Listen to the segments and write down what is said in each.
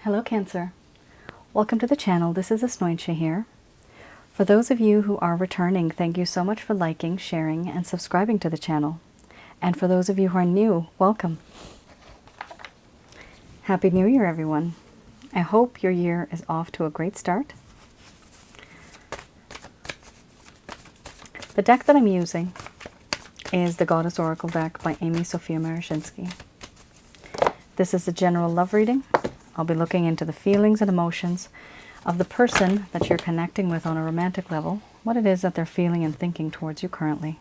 Hello Cancer. Welcome to the channel. This is Asnointia here. For those of you who are returning, thank you so much for liking, sharing, and subscribing to the channel. And for those of you who are new, welcome. Happy New Year, everyone. I hope your year is off to a great start. The deck that I'm using is the Goddess Oracle deck by Amy Sophia Marashinsky. This is a general love reading. I'll be looking into the feelings and emotions of the person that you're connecting with on a romantic level, what it is that they're feeling and thinking towards you currently.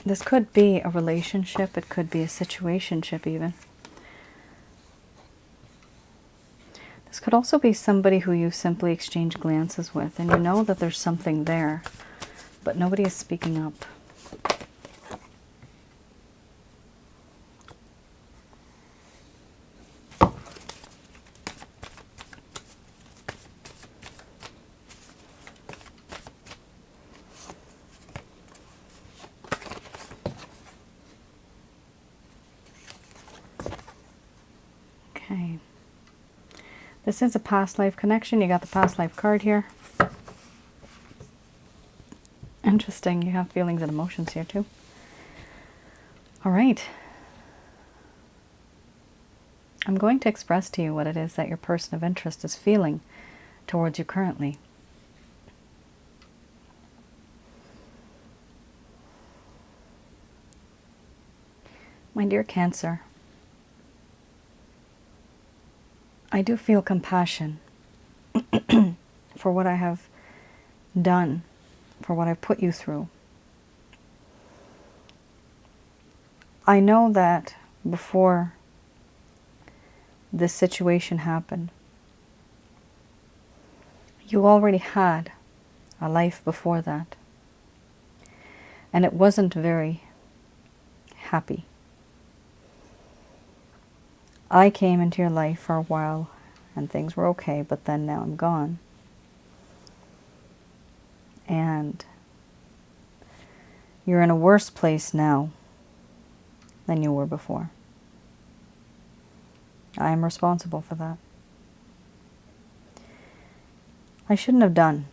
This could be a relationship, it could be a situationship even. This could also be somebody who you simply exchange glances with, and you know that there's something there, but nobody is speaking up. Okay. This is a past life connection. You got the past life card here. Interesting. You have feelings and emotions here too. All right. I'm going to express to you what it is that your person of interest is feeling towards you currently. My dear Cancer, I do feel compassion for what I have done, for what I've put you through. I know that before this situation happened, you already had a life before that, and it wasn't very happy. I came into your life for a while and things were okay, but then now I'm gone. And you're in a worse place now than you were before. I am responsible for that. I shouldn't have done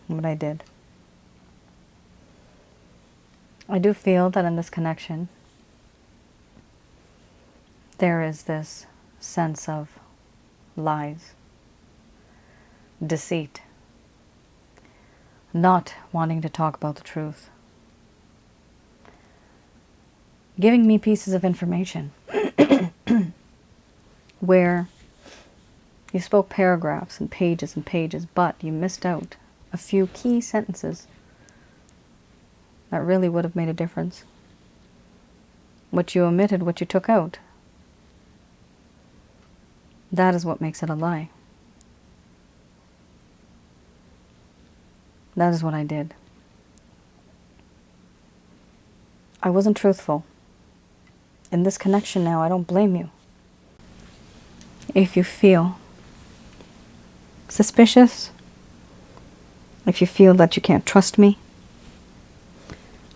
what I did. I do feel that in this connection, there is this sense of lies, deceit, not wanting to talk about the truth, giving me pieces of information where you spoke paragraphs and pages, but you missed out a few key sentences that really would have made a difference. What you omitted, what you took out, that is what makes it a lie. That is what I did. I wasn't truthful. In this connection now, I don't blame you. If you feel suspicious, if you feel that you can't trust me,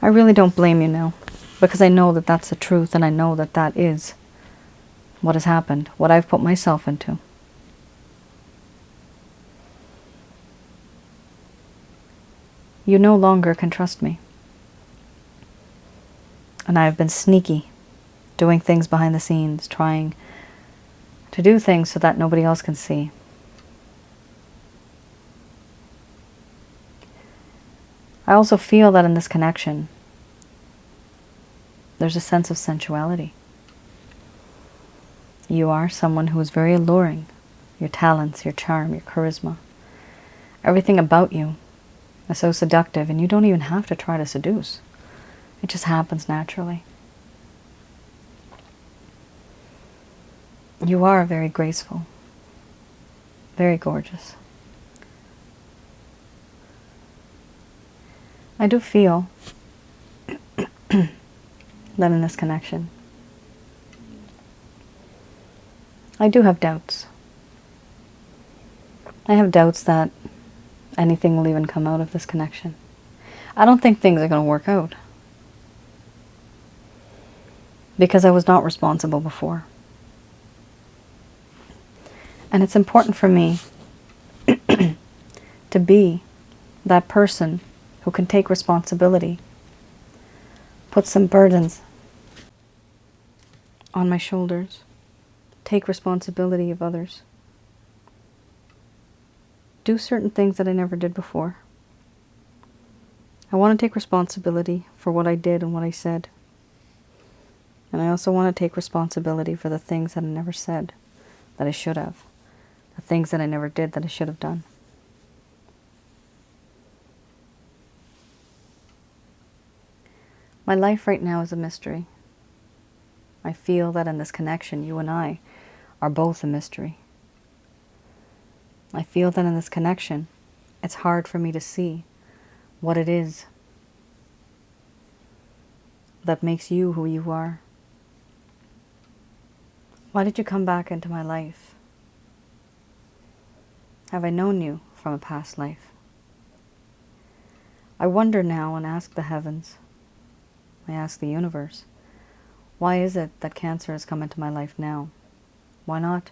I really don't blame you now, because I know that that's the truth, and I know that that is what has happened, what I've put myself into. You no longer can trust me. And I have been sneaky, doing things behind the scenes, trying to do things so that nobody else can see. I also feel that in this connection, there's a sense of sensuality. You are someone who is very alluring. Your talents, your charm, your charisma, everything about you is so seductive, and you don't even have to try to seduce. It just happens naturally. You are very graceful, very gorgeous. I do feel that in this connection, I do have doubts. I have doubts that anything will even come out of this connection. I don't think things are going to work out, because I was not responsible before. And it's important for me to be that person who can take responsibility, put some burdens on my shoulders, take responsibility of others, do certain things that I never did before. I want to take responsibility for what I did and what I said. And I also want to take responsibility for the things that I never said that I should have, the things that I never did that I should have done. My life right now is a mystery. I feel that in this connection, you and I are both a mystery. I feel that in this connection, it's hard for me to see what it is that makes you who you are. Why did you come back into my life? Have I known you from a past life? I wonder now and ask the heavens, I ask the universe, why is it that Cancer has come into my life now? Why not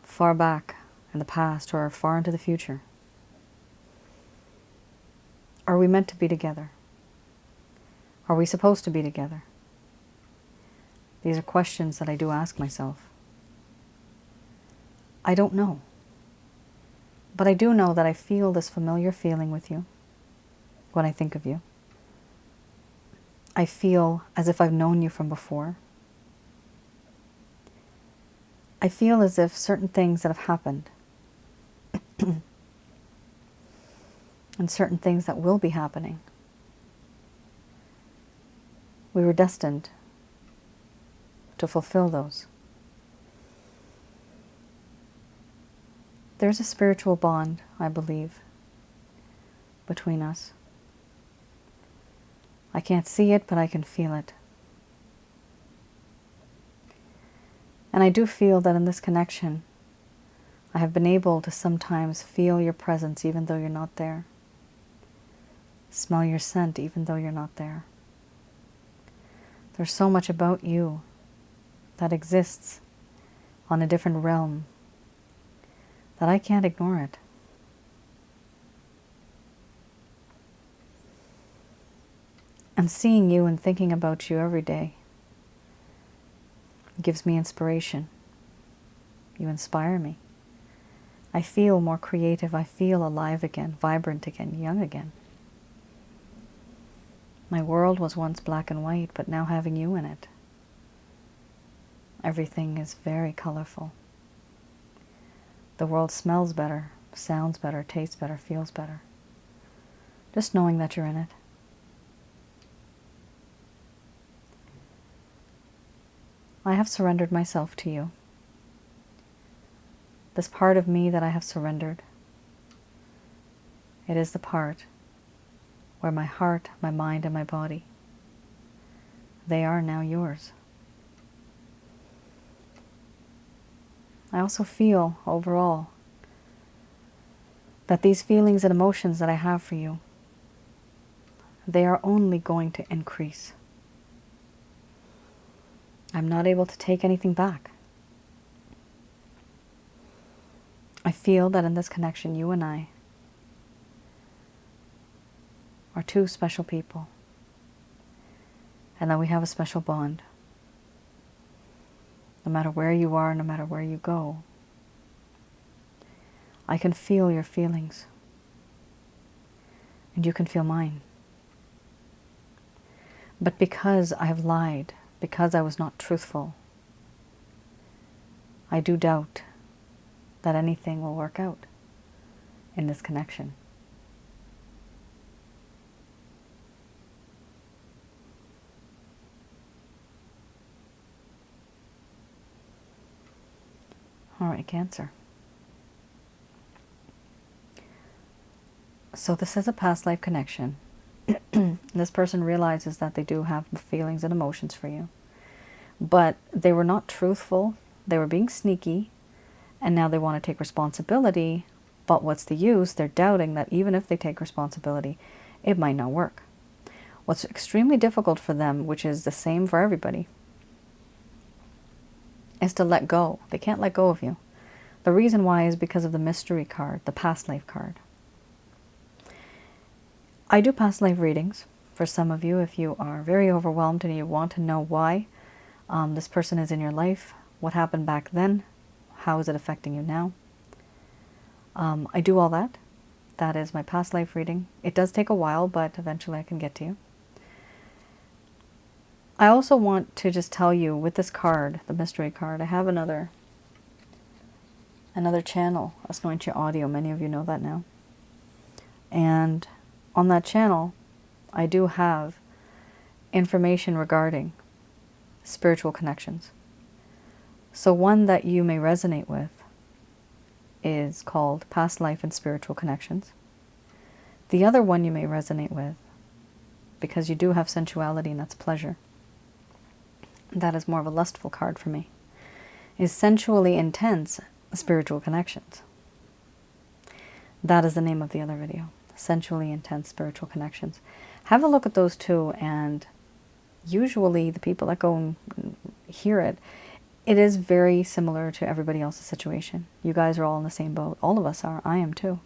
far back in the past or far into the future? Are we meant to be together? Are we supposed to be together? These are questions that I do ask myself. I don't know. But I do know that I feel this familiar feeling with you when I think of you. I feel as if I've known you from before. I feel as if certain things that have happened and certain things that will be happening, we were destined to fulfill those. There's a spiritual bond, I believe, between us. I can't see it, but I can feel it. And I do feel that in this connection, I have been able to sometimes feel your presence even though you're not there. Smell your scent even though you're not there. There's so much about you that exists on a different realm that I can't ignore it. And seeing you and thinking about you every day gives me inspiration. You inspire me. I feel more creative. I feel alive again, vibrant again, young again. My world was once black and white, but now having you in it, everything is very colorful. The world smells better, sounds better, tastes better, feels better. Just knowing that you're in it. I have surrendered myself to you. This part of me that I have surrendered, it is the part where my heart, my mind, and my body, they are now yours. I also feel overall that these feelings and emotions that I have for you, they are only going to increase. I'm not able to take anything back. I feel that in this connection, you and I are two special people, and that we have a special bond. No matter where you are, no matter where you go, I can feel your feelings, and you can feel mine. But because I have lied, because I was not truthful, I do doubt that anything will work out in this connection. All right, Cancer. So this is a past life connection. This person realizes that they do have feelings and emotions for you, but they were not truthful they were being sneaky, and now they want to take responsibility, but what's the use? They're doubting that even if they take responsibility, it might not work. What's extremely difficult for them, which is the same for everybody, is to let go. They can't let go of you. The reason why is because of the mystery card, the past life card. I do past life readings for some of you if you are very overwhelmed and you want to know why this person is in your life, what happened back then, how is it affecting you now. I do all that. That is my past life reading. It does take a while, but eventually I can get to you. I also want to just tell you with this card, the mystery card, I have another channel, Asnointia Audio. Many of you know that now. And on that channel, I do have information regarding spiritual connections. So one that you may resonate with is called Past Life and Spiritual Connections. The other one you may resonate with, because you do have sensuality and that's pleasure, that is more of a lustful card for me, is Sensually Intense Spiritual Connections. That is the name of the other video, Sensually Intense Spiritual Connections. Have a look at those two, and usually the people that go and hear it, it is very similar to everybody else's situation. You guys are all in the same boat. All of us are. I am too.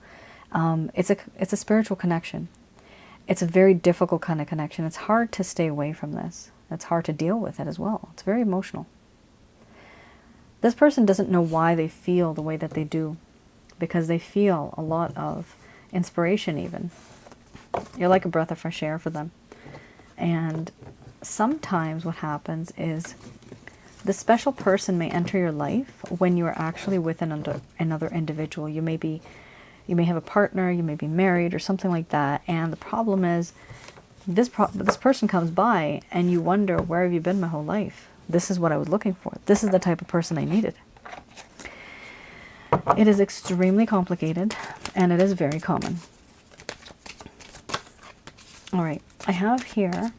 It's a spiritual connection. It's a very difficult kind of connection. It's hard to stay away from this. It's hard to deal with it as well. It's very emotional. This person doesn't know why they feel the way that they do, because they feel a lot of inspiration even. You're like a breath of fresh air for them. And sometimes what happens is the special person may enter your life when you are actually with another individual. You may have a partner, you may be married or something like that, and the problem is this person comes by and you wonder, where have you been my whole life? This is what I was looking for. This is the type of person I needed. It is extremely complicated and it is very common. All right, I have here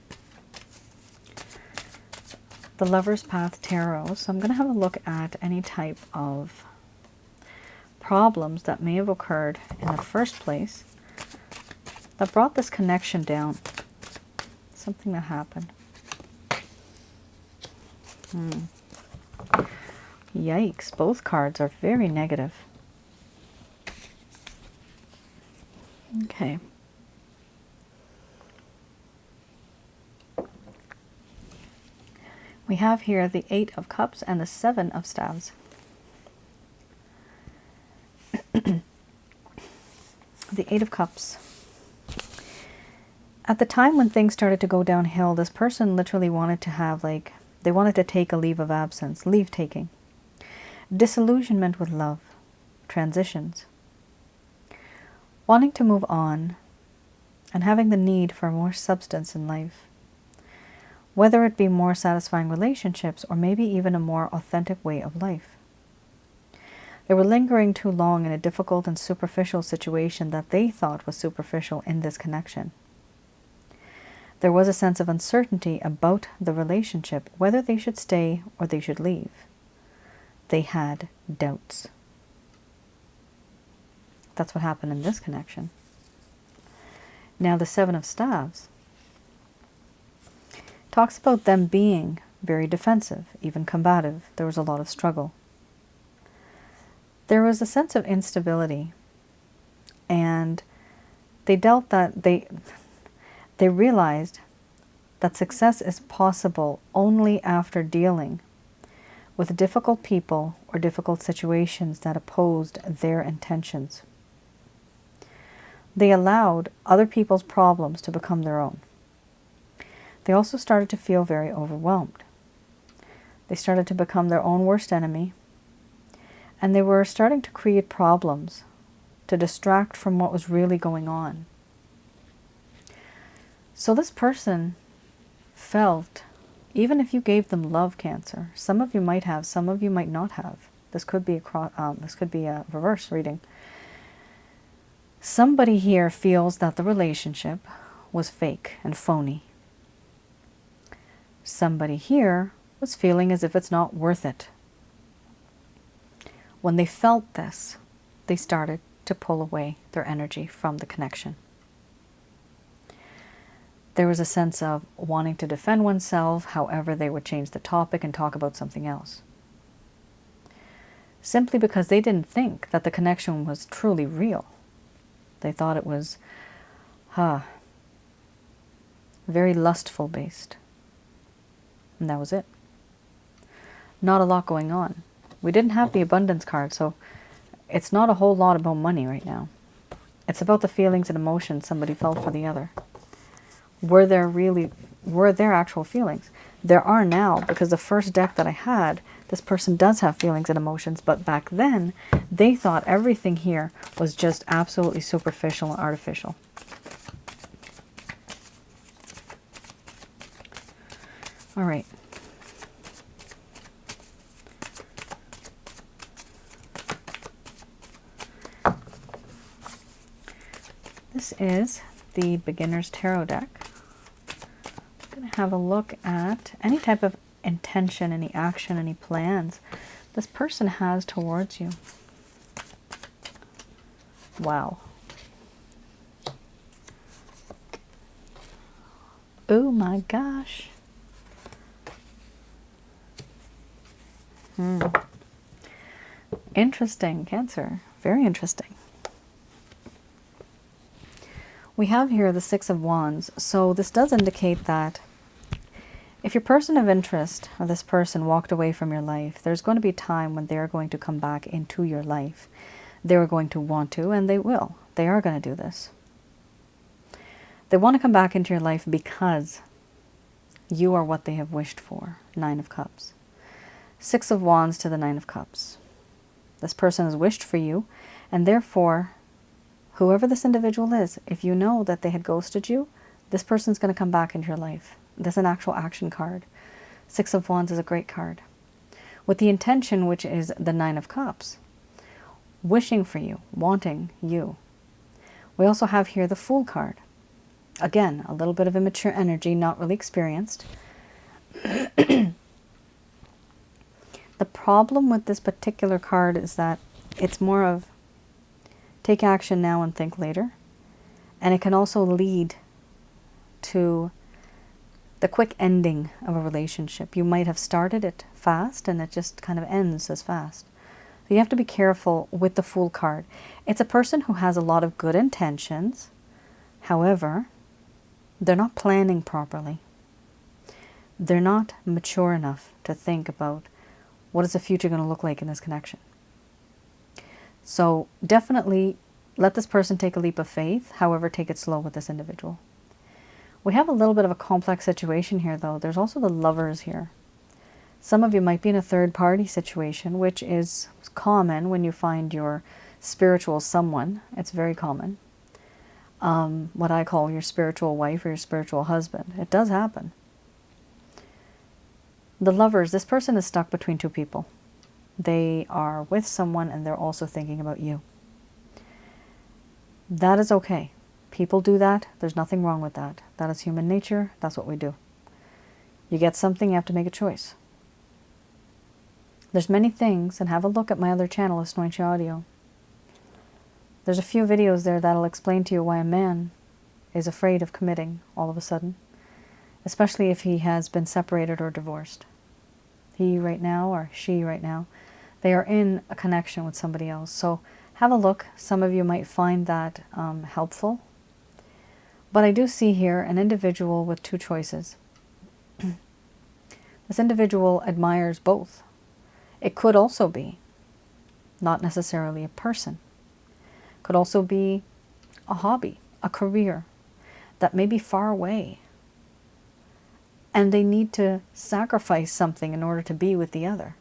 the Lover's Path Tarot. So I'm going to have a look at any type of problems that may have occurred in the first place that brought this connection down. Something that happened. Yikes, both cards are very negative. Okay. We have here the Eight of Cups and the Seven of Staves. The Eight of Cups. At the time when things started to go downhill, this person literally wanted to have, they wanted to take a leave of absence, leave taking. Disillusionment with love, transitions. Wanting to move on, and having the need for more substance in life. Whether it be more satisfying relationships or maybe even a more authentic way of life. They were lingering too long in a difficult and superficial situation that they thought was superficial in this connection. There was a sense of uncertainty about the relationship, whether they should stay or they should leave. They had doubts. That's what happened in this connection. Now the Seven of Staves talks about them being very defensive, even combative. There was a lot of struggle. There was a sense of instability, and they realized that success is possible only after dealing with difficult people or difficult situations that opposed their intentions. They allowed other people's problems to become their own. They also started to feel very overwhelmed. They started to become their own worst enemy, and they were starting to create problems to distract from what was really going on. So this person felt, even if you gave them love cancer, some of you might have, some of you might not have. This could be a reverse reading. Somebody here feels that the relationship was fake and phony. Somebody here was feeling as if it's not worth it. When they felt this, they started to pull away their energy from the connection. There was a sense of wanting to defend oneself, however they would change the topic and talk about something else. Simply because they didn't think that the connection was truly real. They thought it was, very lustful based. And that was it. Not a lot going on. We didn't have the abundance card, so it's not a whole lot about money right now. It's about the feelings and emotions somebody felt for the other. Were there actual feelings? There are now, because the first deck that I had, this person does have feelings and emotions, but back then, they thought everything here was just absolutely superficial and artificial. All right. This is the Beginner's Tarot deck. I'm going to have a look at any type of intention, any action, any plans this person has towards you. Wow. Oh my gosh. Interesting, Cancer. Very interesting. We have here the Six of Wands. So this does indicate that if your person of interest or this person walked away from your life, there's going to be a time when they're going to come back into your life. They're going to want to, and they will. They are going to do this. They want to come back into your life because you are what they have wished for. Nine of Cups. Six of Wands to the Nine of Cups. This person has wished for you, and therefore, whoever this individual is, if you know that they had ghosted you, this person's going to come back into your life. This is an actual action card. Six of Wands is a great card. With the intention, which is the Nine of Cups. Wishing for you, wanting you. We also have here the Fool card. Again, a little bit of immature energy, not really experienced. The problem with this particular card is that it's more of take action now and think later. And it can also lead to the quick ending of a relationship. You might have started it fast and it just kind of ends as fast. So you have to be careful with the Fool card. It's a person who has a lot of good intentions. However, they're not planning properly. They're not mature enough to think about what is the future going to look like in this connection. So definitely let this person take a leap of faith. However, take it slow with this individual. We have a little bit of a complex situation here, though. There's also the Lovers here. Some of you might be in a third-party situation, which is common when you find your spiritual someone. It's very common. What I call your spiritual wife or your spiritual husband. It does happen. The Lovers, this person is stuck between two people. They are with someone and they're also thinking about you. That is okay. People do that. There's nothing wrong with that. That is human nature. That's what we do. You get something, you have to make a choice. There's many things, and have a look at my other channel, Asnointia Audio. There's a few videos there that'll explain to you why a man is afraid of committing all of a sudden, especially if he has been separated or divorced. He right now, or she right now, they are in a connection with somebody else. So have a look. Some of you might find that helpful. But I do see here an individual with two choices. This individual admires both. It could also be not necessarily a person. Could also be a hobby, a career that may be far away. And they need to sacrifice something in order to be with the other.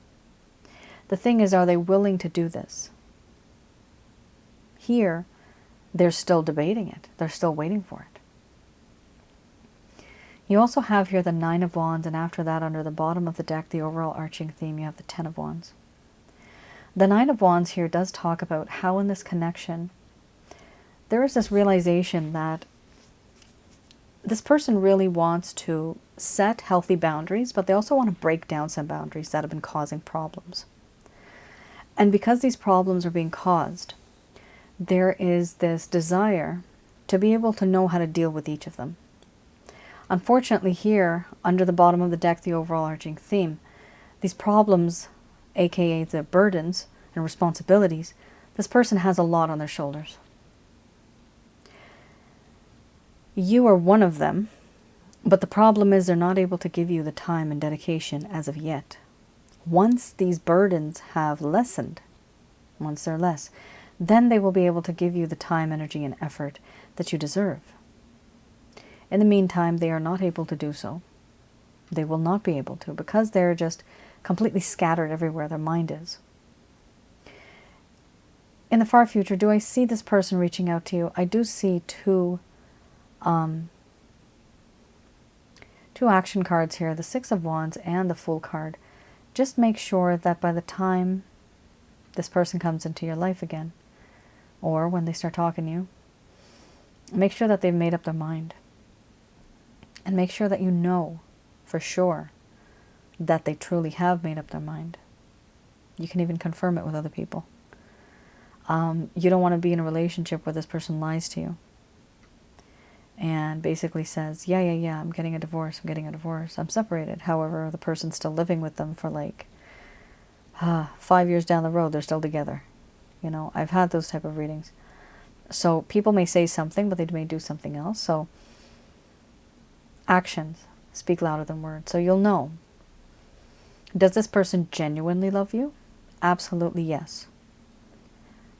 The thing is, are they willing to do this? Here, they're still debating it. They're still waiting for it. You also have here the Nine of Wands, and after that, under the bottom of the deck, the overall arching theme, you have the Ten of Wands. The Nine of Wands here does talk about how in this connection, there is this realization that this person really wants to set healthy boundaries, but they also want to break down some boundaries that have been causing problems. And because these problems are being caused, there is this desire to be able to know how to deal with each of them. Unfortunately here, under the bottom of the deck, the overall arching theme, these problems, aka the burdens and responsibilities, this person has a lot on their shoulders. You are one of them, but the problem is they're not able to give you the time and dedication as of yet. Once these burdens have lessened, once they're less, then they will be able to give you the time, energy, and effort that you deserve. In the meantime, they are not able to do so. They will not be able to because they're just completely scattered everywhere their mind is. In the far future, do I see this person reaching out to you? I do see two action cards here, the Six of Wands and the Fool card. Just make sure that by the time this person comes into your life again, or when they start talking to you, make sure that they've made up their mind. And make sure that you know for sure that they truly have made up their mind. You can even confirm it with other people. You don't want to be in a relationship where this person lies to you and basically says, yeah, I'm getting a divorce, I'm separated. However, the person's still living with them for like 5 years down the road, they're still together. You know, I've had those type of readings. So people may say something, but they may do something else. So actions speak louder than words. So you'll know. Does this person genuinely love you? Absolutely yes.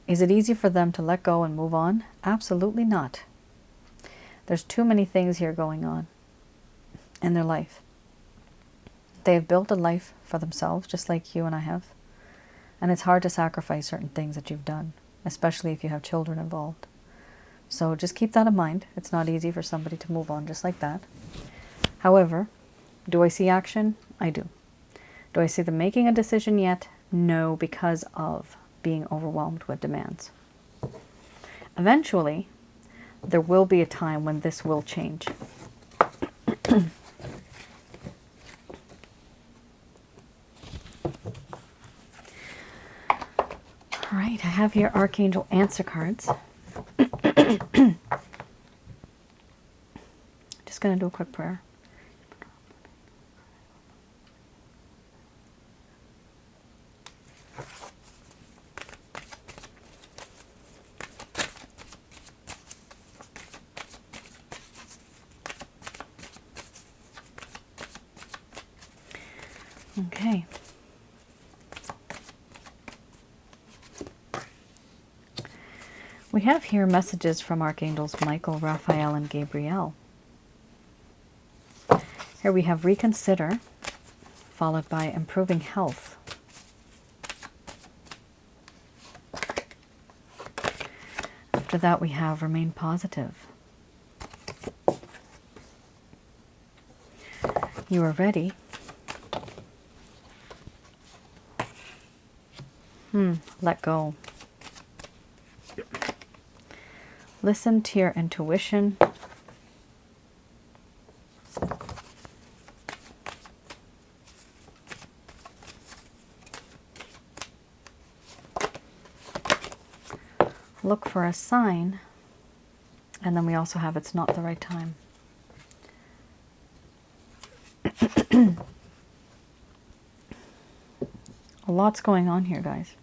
Is it easy for them to let go and move on? Absolutely not. There's too many things here going on in their life. They have built a life for themselves, just like you and I have. And it's hard to sacrifice certain things that you've done, especially if you have children involved. So just keep that in mind. It's not easy for somebody to move on just like that. However, do I see action? I do. Do I see them making a decision yet? No, because of being overwhelmed with demands. Eventually, there will be a time when this will change. All right, I have here Archangel answer cards. Just going to do a quick prayer. Okay. We have here messages from Archangels Michael, Raphael, and Gabriel. Here we have reconsider, followed by improving health. After that we have remain positive. You are ready. Let go. Listen to your intuition. Look for a sign. And then we also have it's not the right time. A lot's going on here, guys.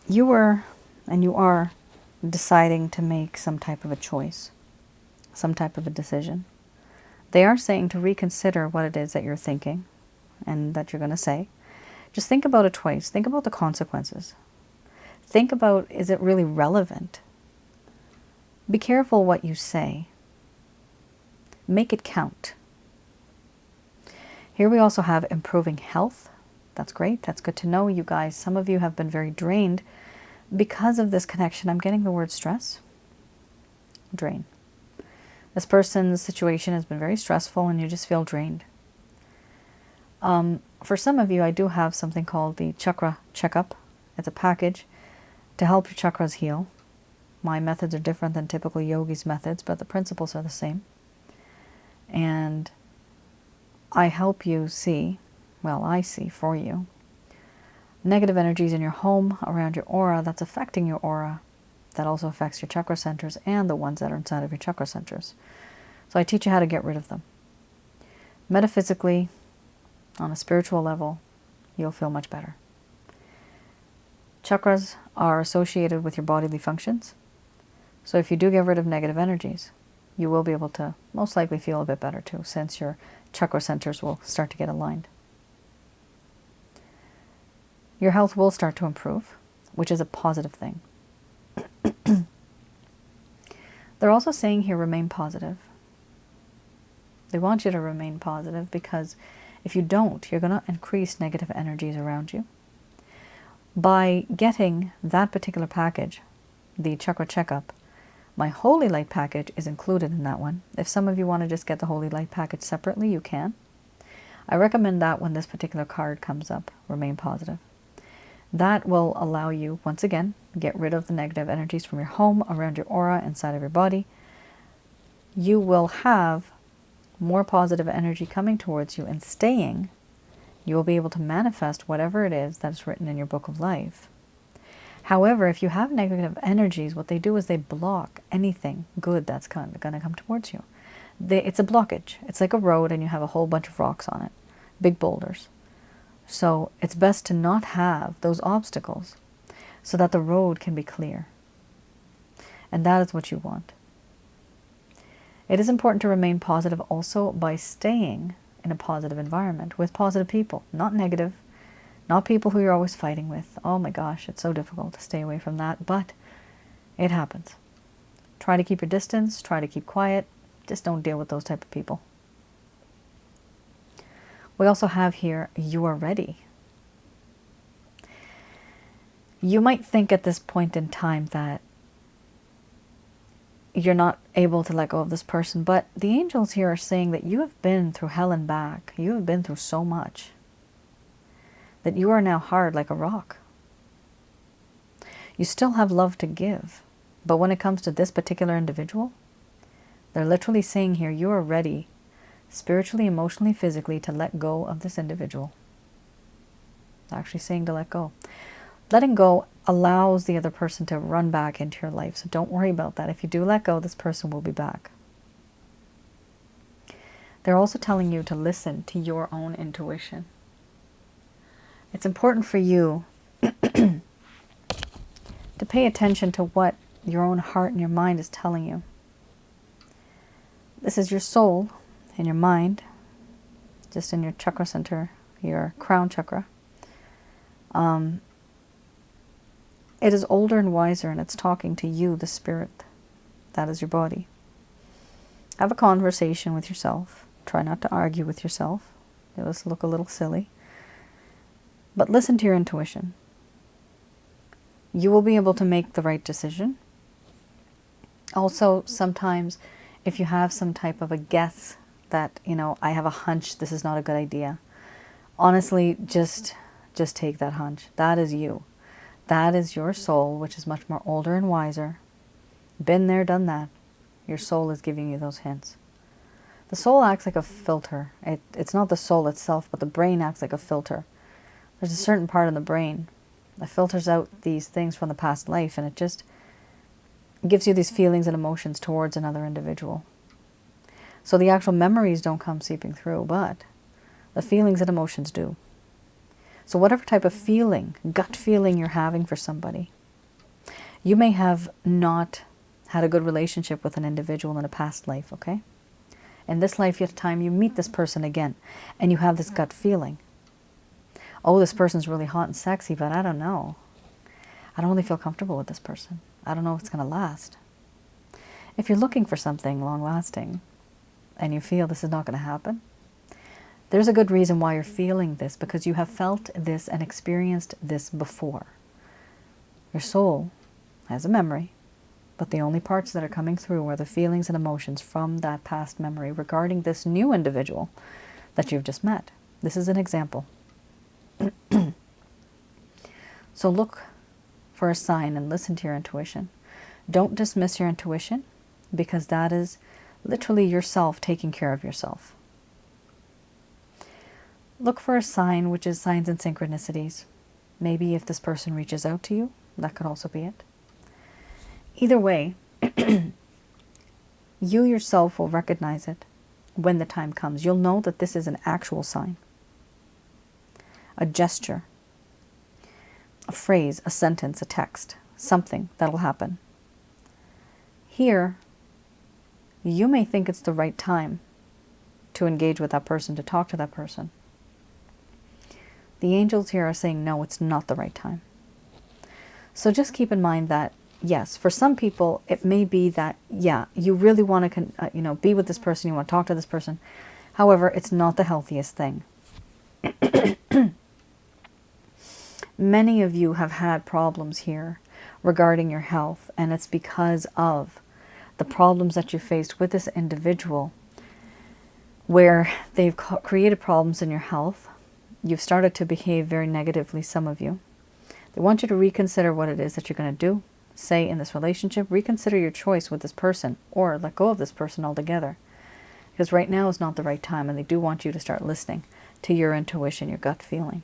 You were, and you are, deciding to make some type of a choice, some type of a decision. They are saying to reconsider what it is that you're thinking and that you're going to say. Just think about it twice. Think about the consequences. Think about, is it really relevant? Be careful what you say. Make it count. Here we also have improving health. That's great. That's good to know, you guys. Some of you have been very drained because of this connection. I'm getting the word stress. Drain. This person's situation has been very stressful and you just feel drained. For some of you, I do have something called the chakra checkup. It's a package to help your chakras heal. My methods are different than typical yogis' methods, but the principles are the same. And I help you see well, I see for you, negative energies in your home, around your aura, that's affecting your aura. That also affects your chakra centers and the ones that are inside of your chakra centers. So I teach you how to get rid of them. Metaphysically, on a spiritual level, you'll feel much better. Chakras are associated with your bodily functions. So if you do get rid of negative energies, you will be able to most likely feel a bit better too, since your chakra centers will start to get aligned. Your health will start to improve, which is a positive thing. They're also saying here, remain positive. They want you to remain positive because if you don't, you're going to increase negative energies around you. By getting that particular package, the chakra checkup, my Holy Light package is included in that one. If some of you want to just get the Holy Light package separately, you can. I recommend that when this particular card comes up, remain positive. That will allow you, once again, get rid of the negative energies from your home, around your aura, inside of your body. You will have more positive energy coming towards you and staying. You will be able to manifest whatever it is that is written in your book of life. However, if you have negative energies, what they do is they block anything good that's going to come towards you. It's a blockage. It's like a road and you have a whole bunch of rocks on it, big boulders. So it's best to not have those obstacles so that the road can be clear. And that is what you want. It is important to remain positive also by staying in a positive environment with positive people, not negative, not people who you're always fighting with. Oh my gosh, it's so difficult to stay away from that, but it happens. Try to keep your distance, try to keep quiet, just don't deal with those type of people. We also have here, you are ready. You might think at this point in time that you're not able to let go of this person, but the angels here are saying that you have been through hell and back. You have been through so much that you are now hard like a rock. You still have love to give, but when it comes to this particular individual, they're literally saying here, you are ready spiritually, emotionally, physically to let go of this individual. It's actually saying to let go. Letting go allows the other person to run back into your life. So don't worry about that. If you do let go, this person will be back. They're also telling you to listen to your own intuition. It's important for you to pay attention to what your own heart and your mind is telling you. This is your soul and your mind, just in your chakra center, your crown chakra. It is older and wiser, and it's talking to you, the spirit. That is your body. Have a conversation with yourself. Try not to argue with yourself. It will look a little silly. But listen to your intuition. You will be able to make the right decision. Also, sometimes if you have some type of a guess that, I have a hunch this is not a good idea, honestly, just take that hunch. That is you. That is your soul, which is much more older and wiser. Been there, done that. Your soul is giving you those hints. The soul acts like a filter. It's not the soul itself, but the brain acts like a filter. There's a certain part in the brain that filters out these things from the past life, and it just gives you these feelings and emotions towards another individual. So the actual memories don't come seeping through, but the feelings and emotions do. So whatever type of feeling, gut feeling you're having for somebody, you may have not had a good relationship with an individual in a past life, okay? In this lifetime, you meet this person again, and you have this gut feeling. Oh, this person's really hot and sexy, but I don't know. I don't really feel comfortable with this person. I don't know if it's going to last. If you're looking for something long-lasting, and you feel this is not going to happen, there's a good reason why you're feeling this, because you have felt this and experienced this before. Your soul has a memory, but the only parts that are coming through are the feelings and emotions from that past memory regarding this new individual that you've just met. This is an example. So look for a sign and listen to your intuition. Don't dismiss your intuition, because that is literally yourself taking care of yourself. look for a sign, which is signs and synchronicities. Maybe if this person reaches out to you, that could also be it. Either way, you yourself will recognize it when the time comes. You'll know that this is an actual sign. A gesture, a phrase, a sentence, a text, something that'll happen. Here, you may think it's the right time to engage with that person, to talk to that person. The angels here are saying, no, it's not the right time. So just keep in mind that, yes, for some people, it may be that, yeah, you really want to, be with this person, you want to talk to this person. However, it's not the healthiest thing. Many of you have had problems here regarding your health, and it's because of the problems that you faced with this individual, where they've created problems in your health. You've started to behave very negatively, some of you. They want you to reconsider what it is that you're going to do, say in this relationship. Reconsider your choice with this person, or let go of this person altogether. Because right now is not the right time, and they do want you to start listening to your intuition, your gut feeling.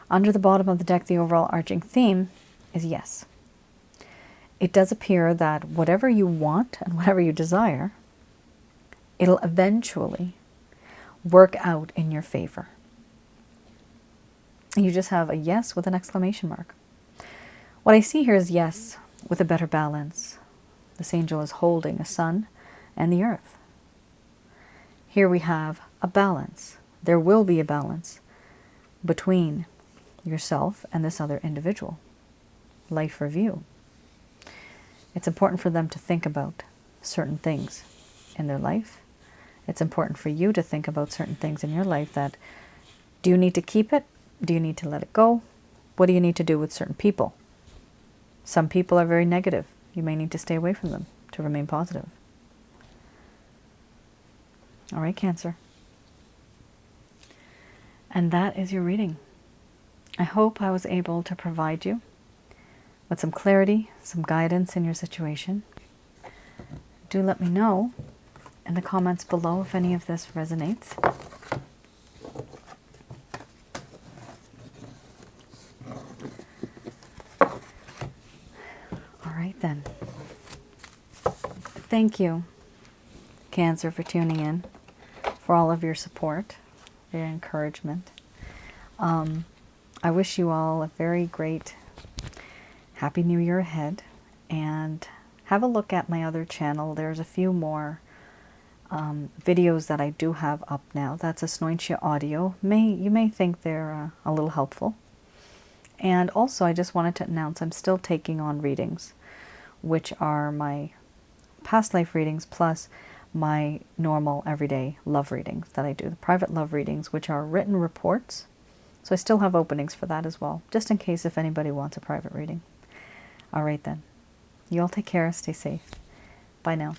Under the bottom of the deck, the overall arching theme is yes. It does appear that whatever you want and whatever you desire, it'll eventually work out in your favor. You just have a yes with an exclamation mark. What I see here is yes with a better balance. This angel is holding a sun and the earth. Here we have a balance. There will be a balance between yourself and this other individual. Life review. It's important for them to think about certain things in their life. It's important for you to think about certain things in your life that, do you need to keep it? Do you need to let it go? What do you need to do with certain people? Some people are very negative. You may need to stay away from them to remain positive. All right, Cancer. And that is your reading. I hope I was able to provide you with some clarity, some guidance in your situation. Do let me know in the comments below if any of this resonates. All right then. Thank you, Cancer, for tuning in, for all of your support, your encouragement. I wish you all a very great Happy New Year ahead, and have a look at my other channel. There's a few more videos that I do have up now. That's Asnointia audio. You may think they're a little helpful. And also, I just wanted to announce I'm still taking on readings, which are my past life readings plus my normal everyday love readings that I do. The private love readings, which are written reports. So I still have openings for that as well, just in case if anybody wants a private reading. All right then. You all take care. Stay safe. Bye now.